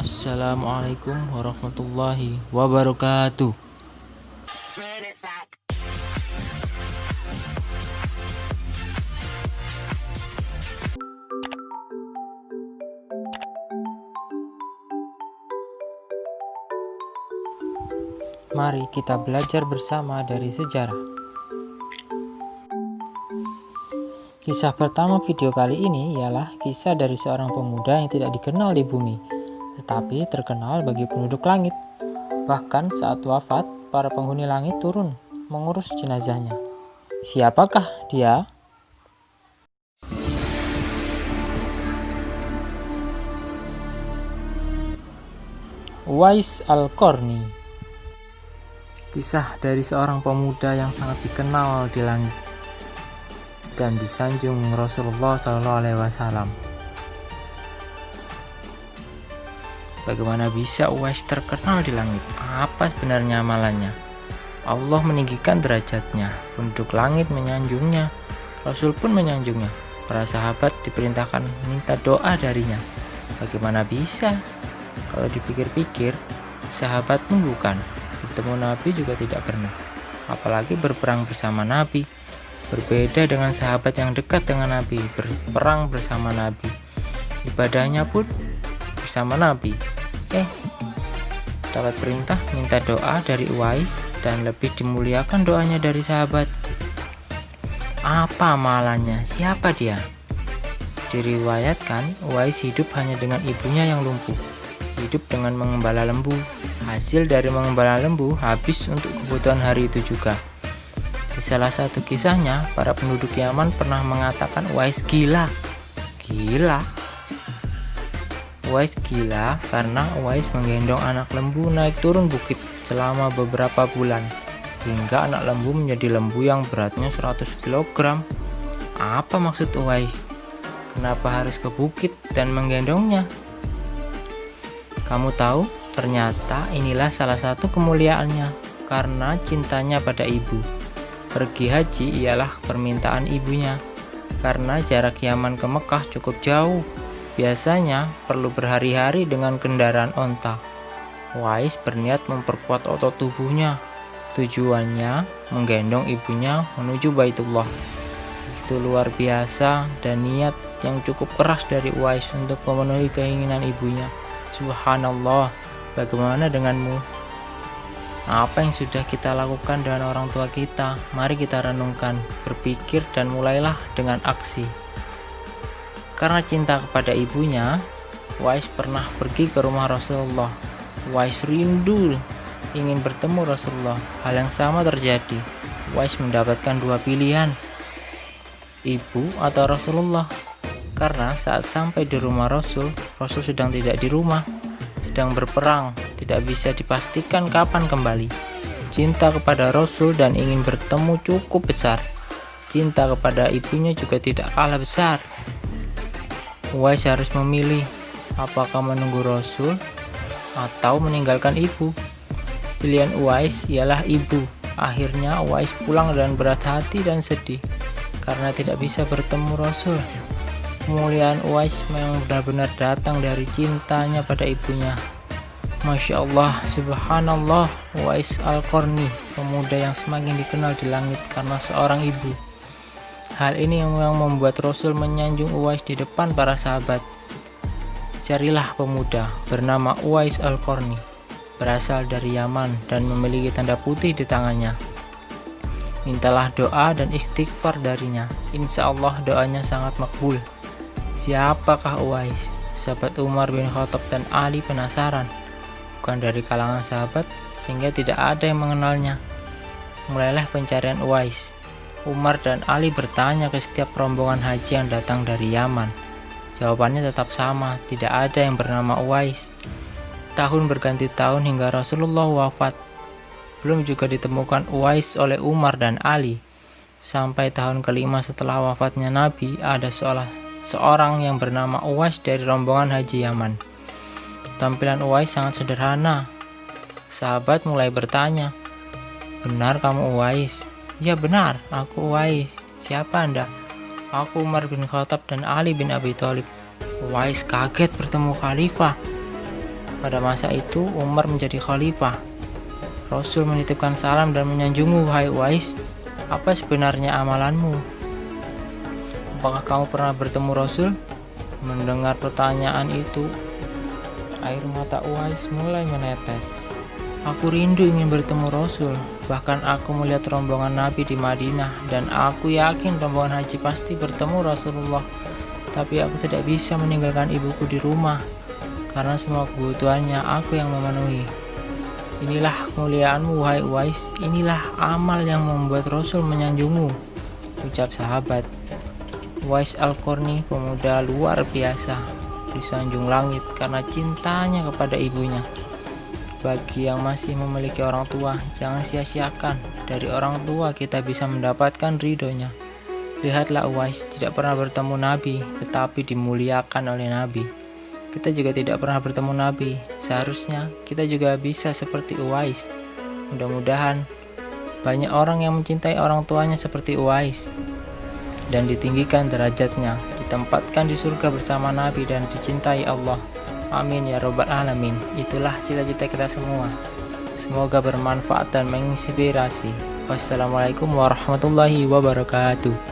Assalamualaikum warahmatullahi wabarakatuh. Mari kita belajar bersama dari sejarah. Kisah pertama video kali ini ialah kisah dari seorang pemuda yang tidak dikenal di bumi, tetapi terkenal bagi penduduk langit. Bahkan saat wafat, para penghuni langit turun mengurus jenazahnya. Siapakah dia? Uwais Al-Qarni. Kisah dari seorang pemuda yang sangat dikenal di langit dan disanjung Rasulullah SAW. Bagaimana bisa Uwais terkenal di langit? Apa sebenarnya amalannya? Allah meninggikan derajatnya, penduduk langit menyanjungnya, Rasul pun menyanjungnya. Para sahabat diperintahkan minta doa darinya. Bagaimana bisa? Kalau dipikir-pikir, sahabat pun bukan. Bertemu Nabi juga tidak pernah. Apalagi berperang bersama Nabi. Berbeda dengan sahabat yang dekat dengan Nabi, berperang bersama Nabi. Ibadahnya pun bersama Nabi. Dapat perintah minta doa dari Uwais dan lebih dimuliakan doanya dari sahabat. Apa amalannya? Siapa dia? Diriwayatkan Uwais hidup hanya dengan ibunya yang lumpuh. Hidup dengan mengembala lembu. Hasil dari mengembala lembu habis untuk kebutuhan hari itu juga. Di salah satu kisahnya, para penduduk Yaman pernah mengatakan Uwais gila. Uwais gila karena Uwais menggendong anak lembu naik turun bukit selama beberapa bulan, hingga anak lembu menjadi lembu yang beratnya 100 kg. Apa maksud Uwais? Kenapa harus ke bukit dan menggendongnya? Kamu tahu, ternyata inilah salah satu kemuliaannya, karena cintanya pada ibu. Pergi haji ialah permintaan ibunya, karena jarak Yaman ke Mekah cukup jauh. Biasanya perlu berhari-hari dengan kendaraan onta. Uwais berniat memperkuat otot tubuhnya. Tujuannya menggendong ibunya menuju Baitullah. Itu luar biasa dan niat yang cukup keras dari Uwais untuk memenuhi keinginan ibunya. Subhanallah, bagaimana denganmu? Apa yang sudah kita lakukan dengan orang tua kita? Mari kita renungkan, berpikir, dan mulailah dengan aksi. Karena cinta kepada ibunya, Uwais pernah pergi ke rumah Rasulullah. Uwais rindu ingin bertemu Rasulullah. Hal yang sama terjadi. Uwais mendapatkan dua pilihan, ibu atau Rasulullah. Karena saat sampai di rumah Rasul sedang tidak di rumah, sedang berperang, tidak bisa dipastikan kapan kembali. Cinta kepada Rasul dan ingin bertemu cukup besar. Cinta kepada ibunya juga tidak kalah besar. Uwais harus memilih, apakah menunggu Rasul atau meninggalkan ibu. Pilihan Uwais ialah ibu. Akhirnya Uwais pulang dengan berat hati dan sedih karena tidak bisa bertemu Rasul. Kemuliaan Uwais memang benar-benar datang dari cintanya pada ibunya. Masya Allah, subhanallah, Uwais Al-Qarni, pemuda yang semakin dikenal di langit karena seorang ibu. Hal ini yang membuat Rasul menyanjung Uwais di depan para sahabat. Carilah pemuda bernama Uwais Al-Qarni, berasal dari Yaman dan memiliki tanda putih di tangannya. Mintalah doa dan istighfar darinya. Insya Allah doanya sangat makbul. Siapakah Uwais? Sahabat Umar bin Khattab dan Ali penasaran. Bukan dari kalangan sahabat, sehingga tidak ada yang mengenalnya. Mulailah pencarian Uwais. Umar dan Ali bertanya ke setiap rombongan haji yang datang dari Yaman. Jawabannya tetap sama, tidak ada yang bernama Uwais. Tahun berganti tahun hingga Rasulullah wafat. Belum juga ditemukan Uwais oleh Umar dan Ali. Sampai tahun kelima setelah wafatnya Nabi, ada seorang yang bernama Uwais dari rombongan haji Yaman. Tampilan Uwais sangat sederhana. Sahabat mulai bertanya, "Benar kamu Uwais?" "Ya benar, aku Uwais." "Siapa Anda?" "Aku Umar bin Khattab dan Ali bin Abi Thalib." Uwais kaget bertemu khalifah. Pada masa itu Umar menjadi khalifah. Rasul menitipkan salam dan menyanjungmu, wahai Uwais. Apa sebenarnya amalanmu? Apakah kamu pernah bertemu Rasul? Mendengar pertanyaan itu, air mata Uwais mulai menetes. Aku rindu ingin bertemu Rasul. Bahkan aku melihat rombongan Nabi di Madinah, dan aku yakin rombongan haji pasti bertemu Rasulullah. Tapi aku tidak bisa meninggalkan ibuku di rumah, karena semua kebutuhannya aku yang memenuhi. Inilah kemuliaanmu, wahai Uwais. Inilah amal yang membuat Rasul menyanjungmu, ucap sahabat. Uwais Al-Qarni, pemuda luar biasa, disanjung langit karena cintanya kepada ibunya. Bagi yang masih memiliki orang tua, jangan sia-siakan. Dari orang tua kita bisa mendapatkan ridhonya. Lihatlah Uwais tidak pernah bertemu Nabi, tetapi dimuliakan oleh Nabi. Kita juga tidak pernah bertemu Nabi, seharusnya kita juga bisa seperti Uwais. Mudah-mudahan banyak orang yang mencintai orang tuanya seperti Uwais dan ditinggikan derajatnya, ditempatkan di surga bersama Nabi dan dicintai Allah. Amin ya robbal alamin. Itulah cita-cita kita semua. Semoga bermanfaat dan menginspirasi. Wassalamualaikum warahmatullahi wabarakatuh.